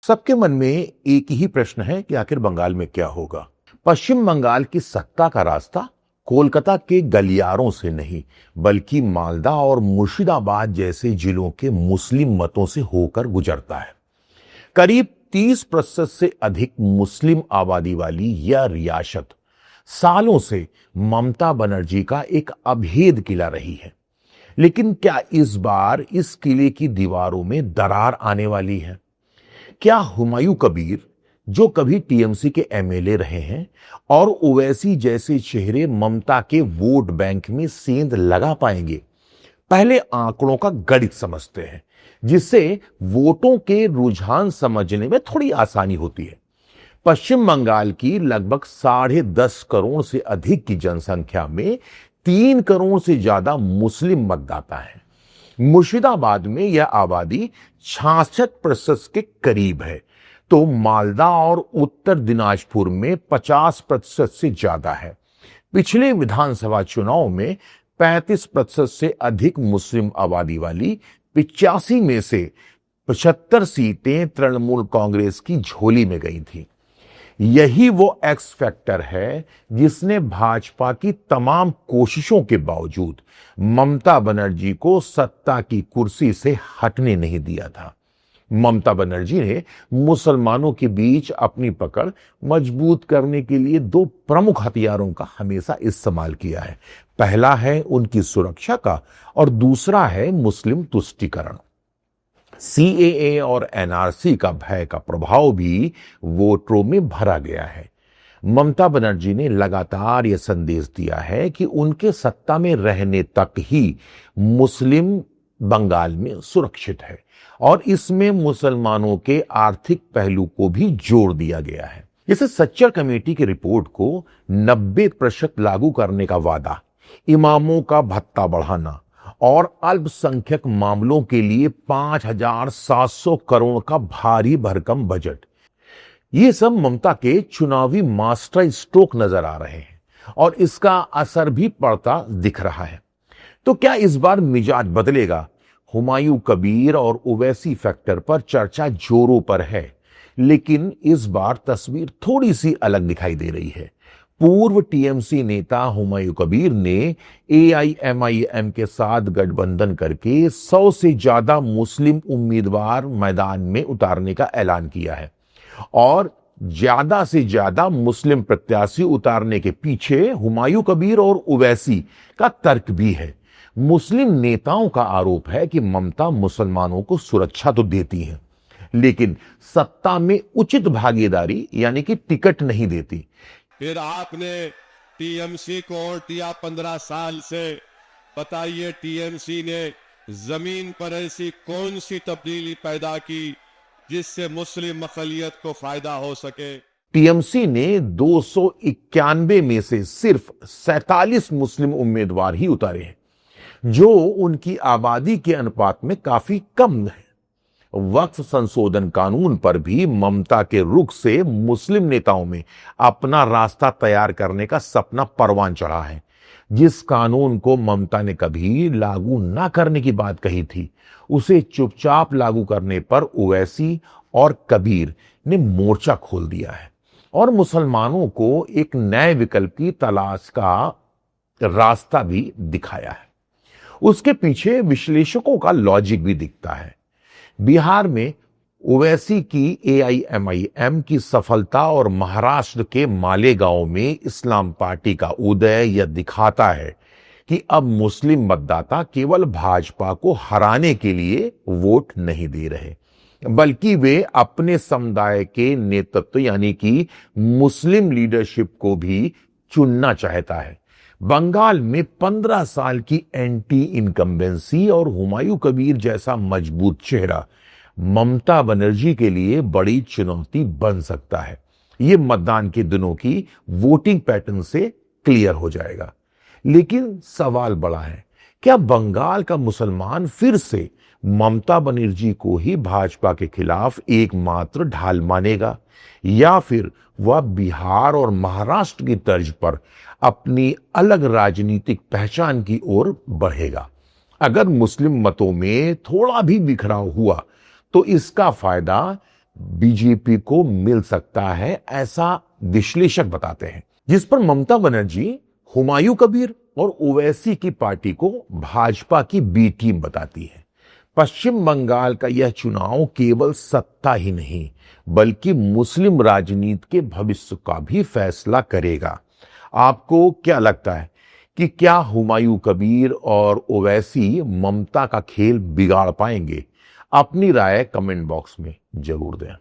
सबके मन में एक ही प्रश्न है कि आखिर बंगाल में क्या होगा। पश्चिम बंगाल की सत्ता का रास्ता कोलकाता के गलियारों से नहीं, बल्कि मालदा और मुर्शिदाबाद जैसे जिलों के मुस्लिम मतों से होकर गुजरता है। करीब 30% से अधिक मुस्लिम आबादी वाली यह रियासत सालों से ममता बनर्जी का एक अभेद किला रही है। लेकिन क्या इस बार इस किले की दीवारों में दरार आने वाली है? क्या हुमायूं कबीर, जो कभी टीएमसी के एमएलए रहे हैं, और ओवैसी जैसे चेहरे ममता के वोट बैंक में सेंध लगा पाएंगे? पहले आंकड़ों का गणित समझते हैं, जिससे वोटों के रुझान समझने में थोड़ी आसानी होती है। पश्चिम बंगाल की लगभग 10.5 करोड़ से अधिक की जनसंख्या में 3 करोड़ से ज्यादा मुस्लिम मतदाता हैं। मुर्शिदाबाद में यह आबादी 66% के करीब है, तो मालदा और उत्तर दिनाजपुर में 50% से ज्यादा है। पिछले विधानसभा चुनाव में 35% से अधिक मुस्लिम आबादी वाली 85 में से 75 सीटें तृणमूल कांग्रेस की झोली में गई थी। यही वो एक्स फैक्टर है जिसने भाजपा की तमाम कोशिशों के बावजूद ममता बनर्जी को सत्ता की कुर्सी से हटने नहीं दिया था। ममता बनर्जी ने मुसलमानों के बीच अपनी पकड़ मजबूत करने के लिए 2 प्रमुख हथियारों का हमेशा इस्तेमाल किया है। पहला है उनकी सुरक्षा का और दूसरा है मुस्लिम तुष्टीकरण। सीएए और एनआरसी का भय का प्रभाव भी वोटरों में भरा गया है। ममता बनर्जी ने लगातार यह संदेश दिया है कि उनके सत्ता में रहने तक ही मुस्लिम बंगाल में सुरक्षित है, और इसमें मुसलमानों के आर्थिक पहलू को भी जोड़ दिया गया है। जैसे सच्चर कमेटी की रिपोर्ट को 90% लागू करने का वादा, इमामों का भत्ता बढ़ाना और अल्पसंख्यक मामलों के लिए 5,700 करोड़ का भारी भरकम बजट, ये सब ममता के चुनावी मास्टर स्ट्रोक नजर आ रहे हैं और इसका असर भी पड़ता दिख रहा है। तो क्या इस बार मिजाज बदलेगा? हुमायूं कबीर और ओवैसी फैक्टर पर चर्चा जोरों पर है, लेकिन इस बार तस्वीर थोड़ी सी अलग दिखाई दे रही है। पूर्व टीएमसी नेता हुमायूं कबीर ने एआईएमआईएम के साथ गठबंधन करके 100 से ज्यादा मुस्लिम उम्मीदवार मैदान में उतारने का ऐलान किया है, और ज्यादा से ज्यादा मुस्लिम प्रत्याशी उतारने के पीछे हुमायूं कबीर और ओवैसी का तर्क भी है। मुस्लिम नेताओं का आरोप है कि ममता मुसलमानों को सुरक्षा तो देती हैं, लेकिन सत्ता में उचित भागीदारी यानी कि टिकट नहीं देती। फिर आपने टीएमसी को वोट दिया 15 साल से, बताइए टीएमसी ने जमीन पर ऐसी कौन सी तब्दीली पैदा की जिससे मुस्लिम अक़लियत को फायदा हो सके? टीएमसी ने 291 में से सिर्फ 47 मुस्लिम उम्मीदवार ही उतारे हैं, जो उनकी आबादी के अनुपात में काफी कम है। वक्फ संशोधन कानून पर भी ममता के रुख से मुस्लिम नेताओं में अपना रास्ता तैयार करने का सपना परवान चढ़ा है। जिस कानून को ममता ने कभी लागू न करने की बात कही थी, उसे चुपचाप लागू करने पर ओवैसी और कबीर ने मोर्चा खोल दिया है और मुसलमानों को एक नए विकल्प की तलाश का रास्ता भी दिखाया है। उसके पीछे विश्लेषकों का लॉजिक भी दिखता है। बिहार में ओवैसी की एआईएमआईएम की सफलता और महाराष्ट्र के मालेगांव में इस्लाम पार्टी का उदय यह दिखाता है कि अब मुस्लिम मतदाता केवल भाजपा को हराने के लिए वोट नहीं दे रहे, बल्कि वे अपने समुदाय के नेतृत्व यानी कि मुस्लिम लीडरशिप को भी चुनना चाहता है। बंगाल में 15 साल की एंटी इनकम्बेंसी और हुमायूं कबीर जैसा मजबूत चेहरा ममता बनर्जी के लिए बड़ी चुनौती बन सकता है। ये मतदान के दिनों की वोटिंग पैटर्न से क्लियर हो जाएगा। लेकिन सवाल बड़ा है, क्या बंगाल का मुसलमान फिर से ममता बनर्जी को ही भाजपा के खिलाफ एकमात्र ढाल मानेगा, या फिर वह बिहार और महाराष्ट्र की तर्ज पर अपनी अलग राजनीतिक पहचान की ओर बढ़ेगा? अगर मुस्लिम मतों में थोड़ा भी बिखराव हुआ तो इसका फायदा बीजेपी को मिल सकता है, ऐसा विश्लेषक बताते हैं, जिस पर ममता बनर्जी हुमायूं कबीर और ओवैसी की पार्टी को भाजपा की बी टीम बताती है। पश्चिम बंगाल का यह चुनाव केवल सत्ता ही नहीं बल्कि मुस्लिम राजनीति के भविष्य का भी फैसला करेगा। आपको क्या लगता है कि क्या हुमायूं कबीर और ओवैसी ममता का खेल बिगाड़ पाएंगे? अपनी राय कमेंट बॉक्स में जरूर दें।